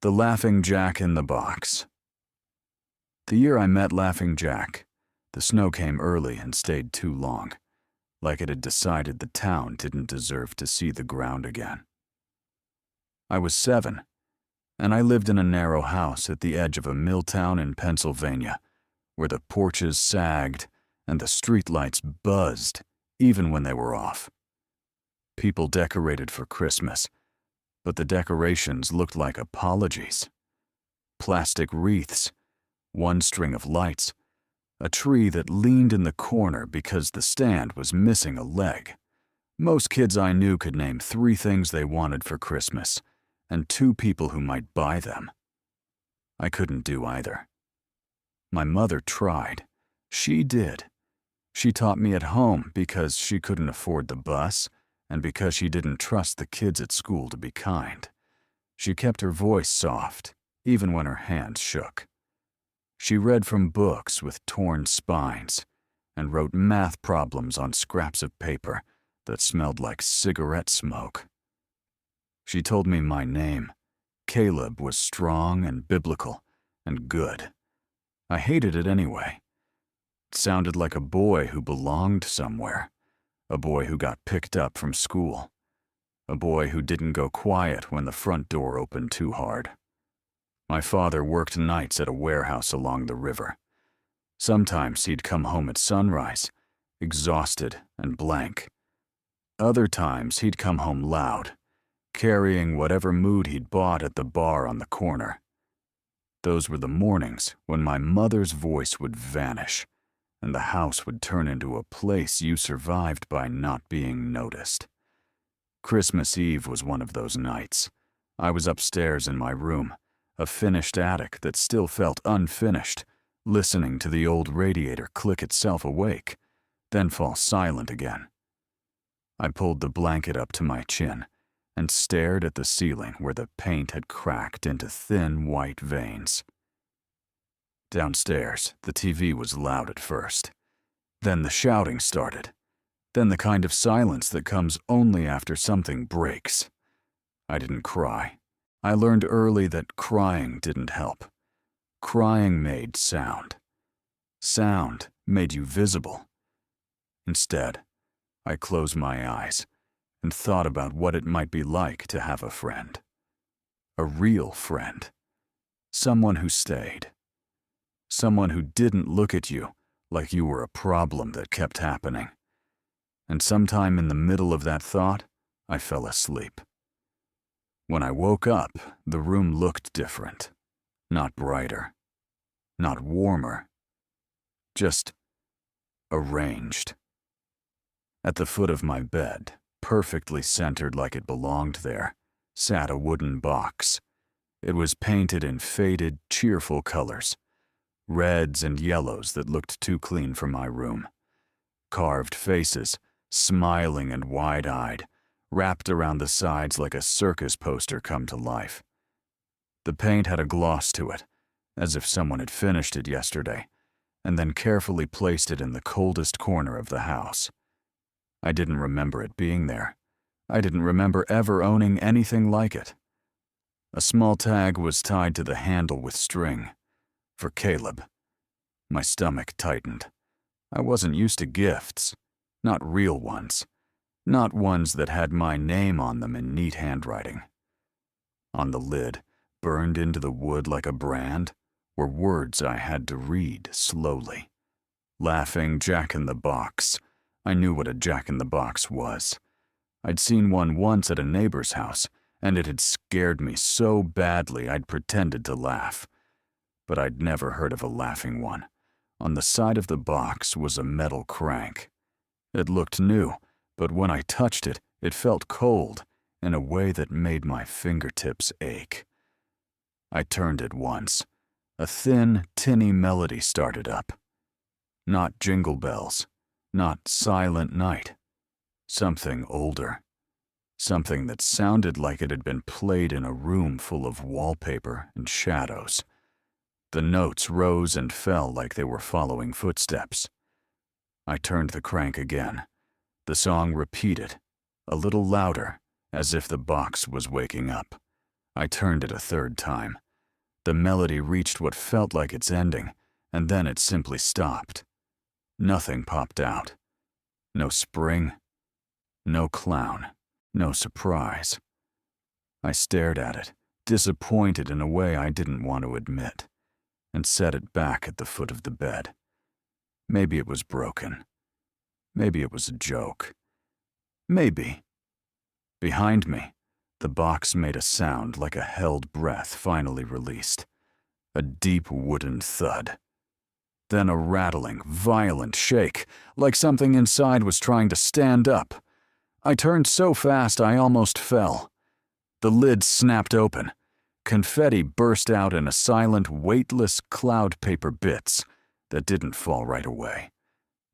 The Laughing Jack in the Box. The year I met Laughing Jack, the snow came early and stayed too long, like it had decided the town didn't deserve to see the ground again. I was 7, and I lived in a narrow house at the edge of a mill town in Pennsylvania, where the porches sagged and the streetlights buzzed even when they were off. People decorated for Christmas, but the decorations looked like apologies. Plastic wreaths, one string of lights, a tree that leaned in the corner because the stand was missing a leg. Most kids I knew could name 3 things they wanted for Christmas, and 2 people who might buy them. I couldn't do either. My mother tried. She did. She taught me at home because she couldn't afford the bus and because she didn't trust the kids at school to be kind. She kept her voice soft, even when her hands shook. She read from books with torn spines and wrote math problems on scraps of paper that smelled like cigarette smoke. She told me my name, Caleb, was strong and biblical and good. I hated it anyway. It sounded like a boy who belonged somewhere, a boy who got picked up from school, a boy who didn't go quiet when the front door opened too hard. My father worked nights at a warehouse along the river. Sometimes he'd come home at sunrise, exhausted and blank. Other times he'd come home loud, carrying whatever mood he'd bought at the bar on the corner. Those were the mornings when my mother's voice would vanish, and the house would turn into a place you survived by not being noticed. Christmas Eve was one of those nights. I was upstairs in my room, a finished attic that still felt unfinished, listening to the old radiator click itself awake, then fall silent again. I pulled the blanket up to my chin and stared at the ceiling where the paint had cracked into thin white veins. Downstairs, the TV was loud at first. Then the shouting started. Then the kind of silence that comes only after something breaks. I didn't cry. I learned early that crying didn't help. Crying made sound. Sound made you visible. Instead, I closed my eyes and thought about what it might be like to have a friend. A real friend. Someone who stayed. Someone who didn't look at you like you were a problem that kept happening. And sometime in the middle of that thought, I fell asleep. When I woke up, the room looked different. Not brighter. Not warmer. Just arranged. At the foot of my bed, perfectly centered like it belonged there, sat a wooden box. It was painted in faded, cheerful colors. Reds and yellows that looked too clean for my room. Carved faces, smiling and wide-eyed, wrapped around the sides like a circus poster come to life. The paint had a gloss to it, as if someone had finished it yesterday, and then carefully placed it in the coldest corner of the house. I didn't remember it being there. I didn't remember ever owning anything like it. A small tag was tied to the handle with string. For Caleb. My stomach tightened. I wasn't used to gifts. Not real ones. Not ones that had my name on them in neat handwriting. On the lid, burned into the wood like a brand, were words I had to read slowly. Laughing Jack in the Box. I knew what a jack-in-the-box was. I'd seen one once at a neighbor's house, and it had scared me so badly I'd pretended to laugh. But I'd never heard of a laughing one. On the side of the box was a metal crank. It looked new, but when I touched it, it felt cold in a way that made my fingertips ache. I turned it once. A thin, tinny melody started up. Not Jingle Bells. Not Silent Night. Something older. Something that sounded like it had been played in a room full of wallpaper and shadows. The notes rose and fell like they were following footsteps. I turned the crank again. The song repeated, a little louder, as if the box was waking up. I turned it a third time. The melody reached what felt like its ending, and then it simply stopped. Nothing popped out. No spring, no clown, no surprise. I stared at it, disappointed in a way I didn't want to admit, and set it back at the foot of the bed. Maybe it was broken. Maybe it was a joke. Maybe. Behind me, the box made a sound like a held breath finally released. A deep wooden thud. Then a rattling, violent shake, like something inside was trying to stand up. I turned so fast I almost fell. The lid snapped open. Confetti burst out in a silent, weightless cloud paper bits that didn't fall right away,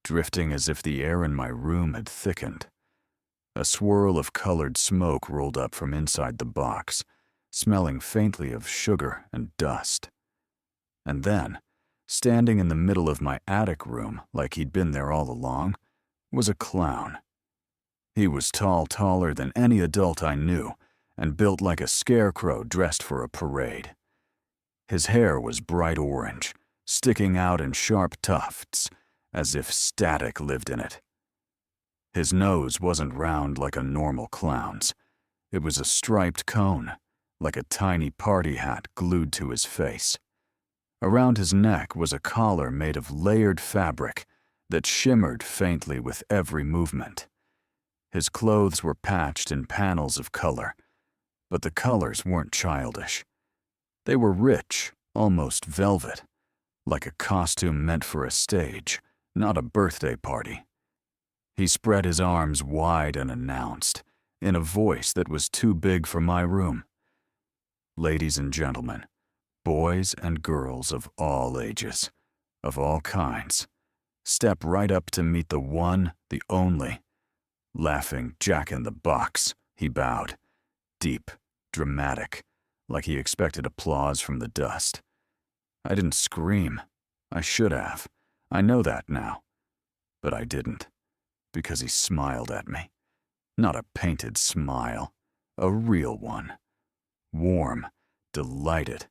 drifting as if the air in my room had thickened. A swirl of colored smoke rolled up from inside the box, smelling faintly of sugar and dust. And then, standing in the middle of my attic room like he'd been there all along, was a clown. He was taller than any adult I knew, and built like a scarecrow dressed for a parade. His hair was bright orange, sticking out in sharp tufts, as if static lived in it. His nose wasn't round like a normal clown's. It was a striped cone, like a tiny party hat glued to his face. Around his neck was a collar made of layered fabric that shimmered faintly with every movement. His clothes were patched in panels of color, but the colors weren't childish. They were rich, almost velvet, like a costume meant for a stage, not a birthday party. He spread his arms wide and announced, in a voice that was too big for my room. Ladies and gentlemen, boys and girls of all ages, of all kinds, step right up to meet the one, the only. Laughing Jack-in-the-Box, he bowed, deep, dramatic, like he expected applause from the dust. I didn't scream. I should have. I know that now. But I didn't, because he smiled at me. Not a painted smile, a real one. Warm, delighted,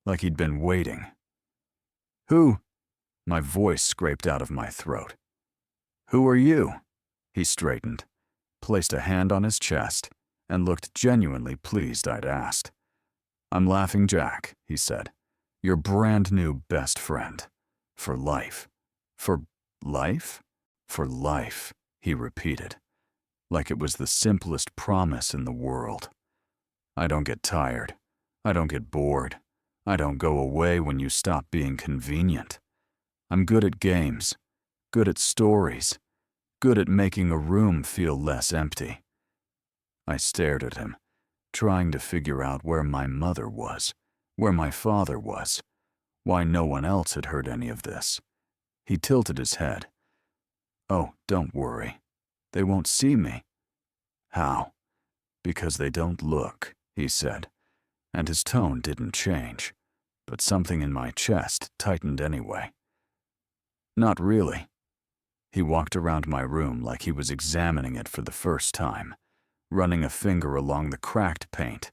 like he'd been waiting. "Who?" My voice scraped out of my throat. "Who are you?" He straightened, placed a hand on his chest, and looked genuinely pleased I'd asked. "I'm Laughing Jack," he said. "Your brand new best friend. For life." "For life?" "For life," he repeated, like it was the simplest promise in the world. "I don't get tired. I don't get bored. I don't go away when you stop being convenient. I'm good at games, good at stories, good at making a room feel less empty." I stared at him, trying to figure out where my mother was, where my father was, why no one else had heard any of this. He tilted his head. "Oh, don't worry. They won't see me." "How?" "Because they don't look," he said, and his tone didn't change, but something in my chest tightened anyway. "Not really." He walked around my room like he was examining it for the first time, running a finger along the cracked paint,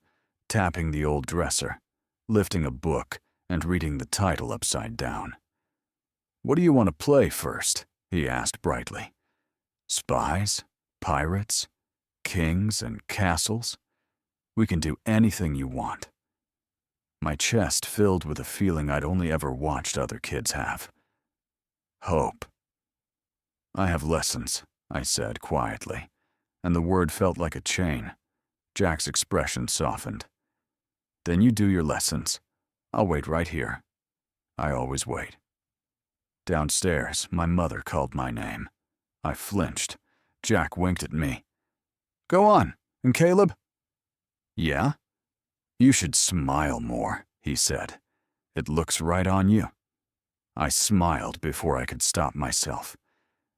tapping the old dresser, lifting a book, and reading the title upside down. "What do you want to play first?" he asked brightly. "Spies? Pirates? Kings and castles? We can do anything you want." My chest filled with a feeling I'd only ever watched other kids have. Hope. "I have lessons," I said quietly, and the word felt like a chain. Jack's expression softened. "Then you do your lessons. I'll wait right here. I always wait." Downstairs, my mother called my name. I flinched. Jack winked at me. "Go on. And Caleb?" "Yeah?" "You should smile more," he said. "It looks right on you." I smiled before I could stop myself.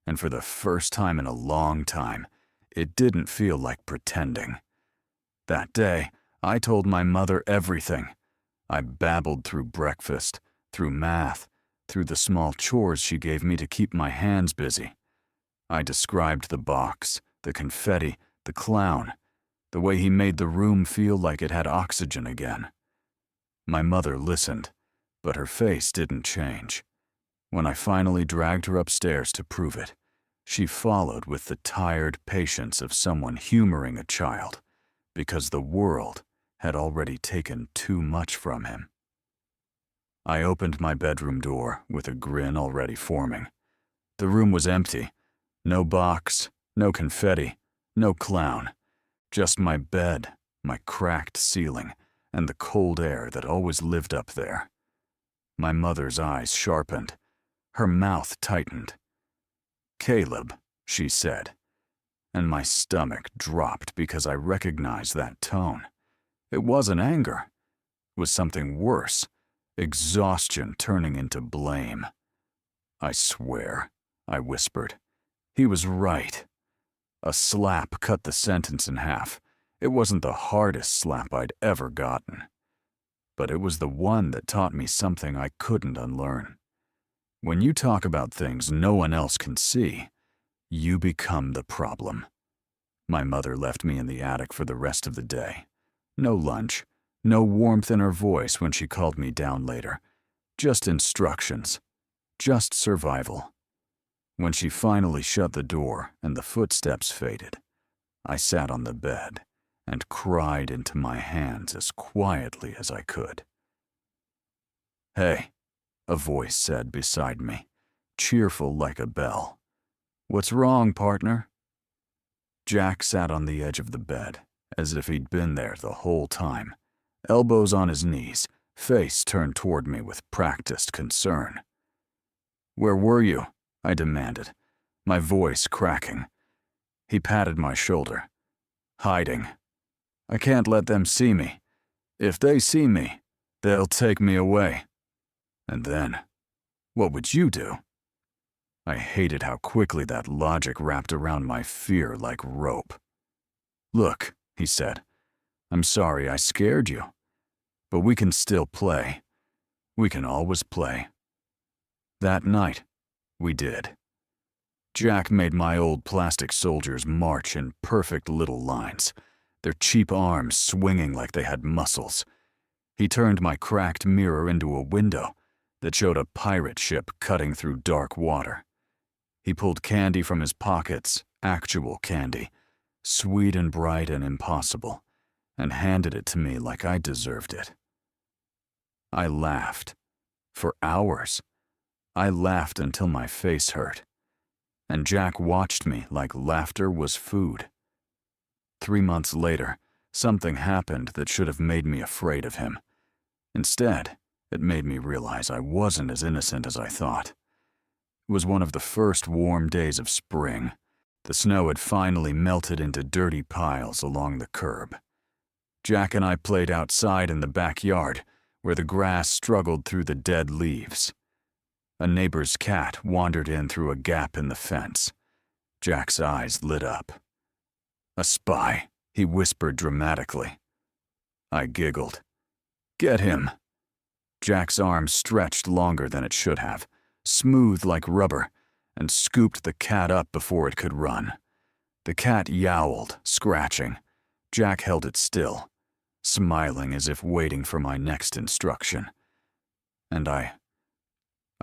And for the first time in a long time, it didn't feel like pretending. That day, I told my mother everything. I babbled through breakfast, through math, through the small chores she gave me to keep my hands busy. I described the box, the confetti, the clown, The way he made the room feel like it had oxygen again. My mother listened, but her face didn't change. When I finally dragged her upstairs to prove it, she followed with the tired patience of someone humoring a child, because the world had already taken too much from him. I opened my bedroom door with a grin already forming. The room was empty. No box, no confetti, no clown. Just my bed, my cracked ceiling, and the cold air that always lived up there. My mother's eyes sharpened. Her mouth tightened. "Caleb," she said, and my stomach dropped because I recognized that tone. It wasn't anger. It was something worse. Exhaustion turning into blame. "I swear," I whispered. He was right. A slap cut the sentence in half. It wasn't the hardest slap I'd ever gotten, but it was the one that taught me something I couldn't unlearn. When you talk about things no one else can see, you become the problem. My mother left me in the attic for the rest of the day. No lunch, no warmth in her voice when she called me down later. Just instructions. Just survival. When she finally shut the door and the footsteps faded, I sat on the bed and cried into my hands as quietly as I could. "Hey," a voice said beside me, cheerful like a bell. "What's wrong, partner?" Jack sat on the edge of the bed, as if he'd been there the whole time, elbows on his knees, face turned toward me with practiced concern. "Where were you?" I demanded, my voice cracking. He patted my shoulder. "Hiding. I can't let them see me. If they see me, they'll take me away. And then, what would you do?" I hated how quickly that logic wrapped around my fear like rope. "Look," he said, "I'm sorry I scared you, but we can still play. We can always play." That night, we did. Jack made my old plastic soldiers march in perfect little lines, their cheap arms swinging like they had muscles. He turned my cracked mirror into a window that showed a pirate ship cutting through dark water. He pulled candy from his pockets, actual candy, sweet and bright and impossible, and handed it to me like I deserved it. I laughed. For hours. I laughed until my face hurt. And Jack watched me like laughter was food. 3 months later, something happened that should have made me afraid of him. Instead, it made me realize I wasn't as innocent as I thought. It was one of the first warm days of spring. The snow had finally melted into dirty piles along the curb. Jack and I played outside in the backyard, where the grass struggled through the dead leaves. A neighbor's cat wandered in through a gap in the fence. Jack's eyes lit up. "A spy," he whispered dramatically. I giggled. "Get him." Jack's arm stretched longer than it should have, smooth like rubber, and scooped the cat up before it could run. The cat yowled, scratching. Jack held it still, smiling as if waiting for my next instruction. And I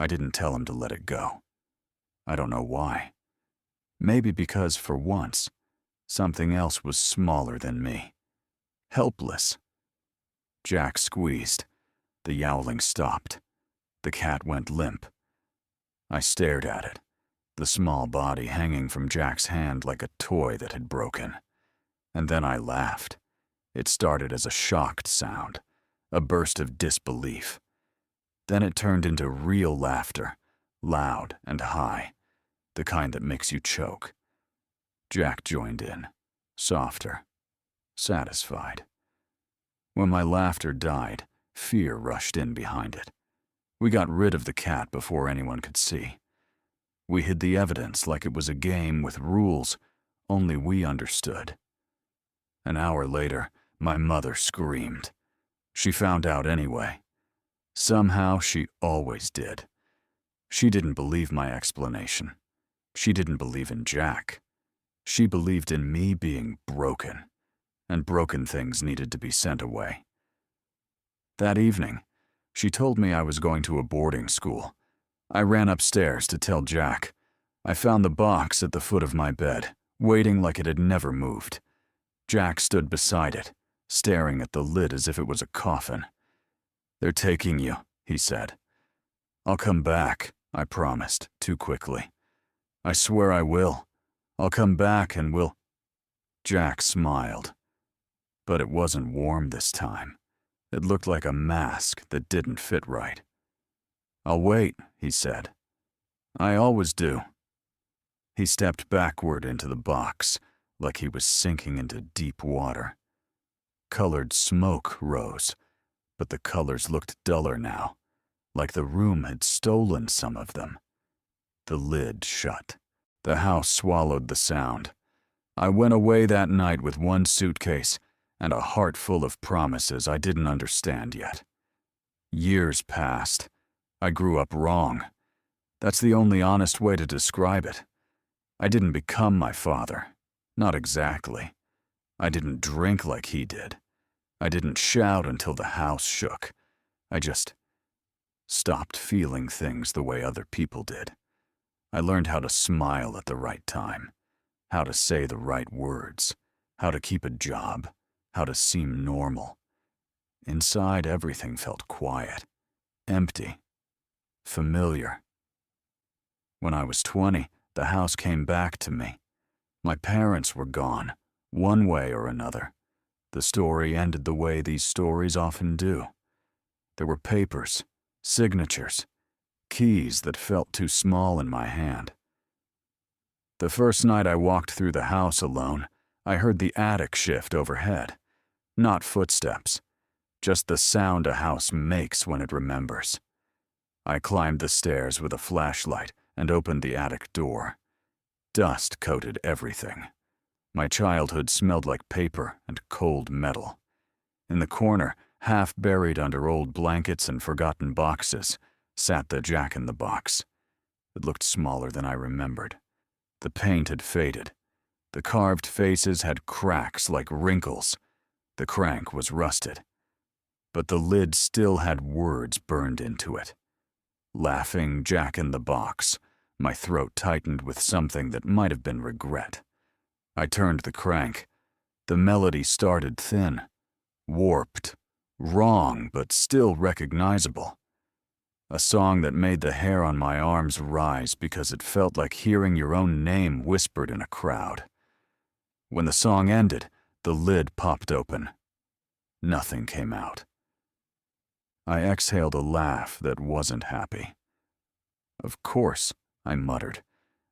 didn't tell him to let it go. I don't know why. Maybe because, for once, something else was smaller than me. Helpless. Jack squeezed. The yowling stopped. The cat went limp. I stared at it, the small body hanging from Jack's hand like a toy that had broken. And then I laughed. It started as a shocked sound, a burst of disbelief. Then it turned into real laughter, loud and high, the kind that makes you choke. Jack joined in, softer, satisfied. When my laughter died, fear rushed in behind it. We got rid of the cat before anyone could see. We hid the evidence like it was a game with rules only we understood. An hour later, my mother screamed. She found out anyway. Somehow she always did. She didn't believe my explanation. She didn't believe in Jack. She believed in me being broken. and broken things needed to be sent away. That evening, she told me I was going to a boarding school. I ran upstairs to tell Jack. I found the box at the foot of my bed, waiting like it had never moved. Jack stood beside it, staring at the lid as if it was a coffin. "They're taking you," he said. "I'll come back," I promised, too quickly. "I swear I will. I'll come back and we'll—" Jack smiled. But it wasn't warm this time. It looked like a mask that didn't fit right. "I'll wait," he said. "I always do." He stepped backward into the box, like he was sinking into deep water. Colored smoke rose, but the colors looked duller now, like the room had stolen some of them. The lid shut. The house swallowed the sound. I went away that night with one suitcase and a heart full of promises I didn't understand yet. Years passed. I grew up wrong. That's the only honest way to describe it. I didn't become my father. Not exactly. I didn't drink like he did. I didn't shout until the house shook. I just stopped feeling things the way other people did. I learned how to smile at the right time, how to say the right words, how to keep a job, how to seem normal. Inside, everything felt quiet, empty, familiar. When I was 20, the house came back to me. My parents were gone, one way or another. The story ended the way these stories often do. There were papers, signatures, keys that felt too small in my hand. The first night I walked through the house alone, I heard the attic shift overhead. Not footsteps, just the sound a house makes when it remembers. I climbed the stairs with a flashlight and opened the attic door. Dust coated everything. My childhood smelled like paper and cold metal. In the corner, half buried under old blankets and forgotten boxes, sat the Jack-in-the-Box. It looked smaller than I remembered. The paint had faded. The carved faces had cracks like wrinkles. The crank was rusted. But the lid still had words burned into it. Laughing Jack-in-the-Box, my throat tightened with something that might have been regret. I turned the crank. The melody started thin, warped, wrong, but still recognizable. A song that made the hair on my arms rise because it felt like hearing your own name whispered in a crowd. When the song ended, the lid popped open. Nothing came out. I exhaled a laugh that wasn't happy. "Of course," I muttered,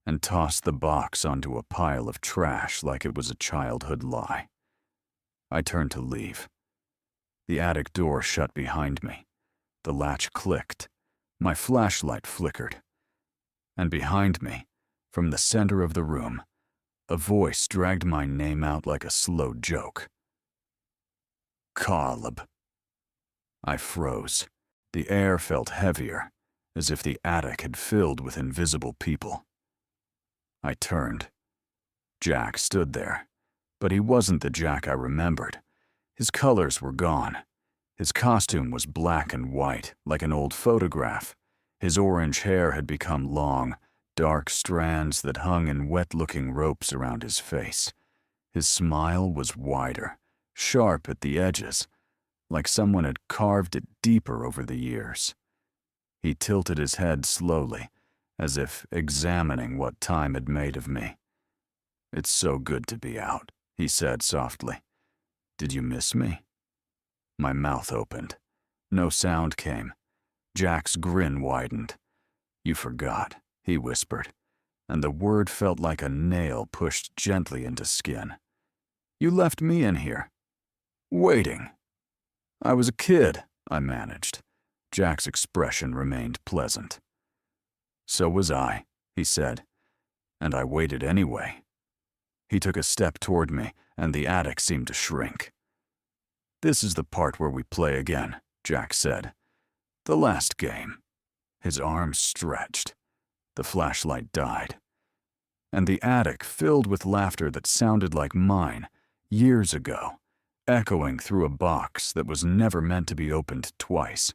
and tossed the box onto a pile of trash like it was a childhood lie. I turned to leave. The attic door shut behind me. The latch clicked. My flashlight flickered. And behind me, from the center of the room, a voice dragged my name out like a slow joke. "Caleb." I froze. The air felt heavier, as if the attic had filled with invisible people. I turned. Jack stood there, but he wasn't the Jack I remembered. His colors were gone. His costume was black and white, like an old photograph. His orange hair had become long, dark strands that hung in wet-looking ropes around his face. His smile was wider, sharp at the edges, like someone had carved it deeper over the years. He tilted his head slowly, as if examining what time had made of me. "It's so good to be out," he said softly. "Did you miss me?" My mouth opened. No sound came. Jack's grin widened. "You forgot," he whispered, and the word felt like a nail pushed gently into skin. "You left me in here, waiting." "I was a kid," I managed. Jack's expression remained pleasant. "So was I," he said, "and I waited anyway." He took a step toward me, and the attic seemed to shrink. "This is the part where we play again," Jack said. "The last game." His arms stretched. The flashlight died. And the attic filled with laughter that sounded like mine, years ago, echoing through a box that was never meant to be opened twice.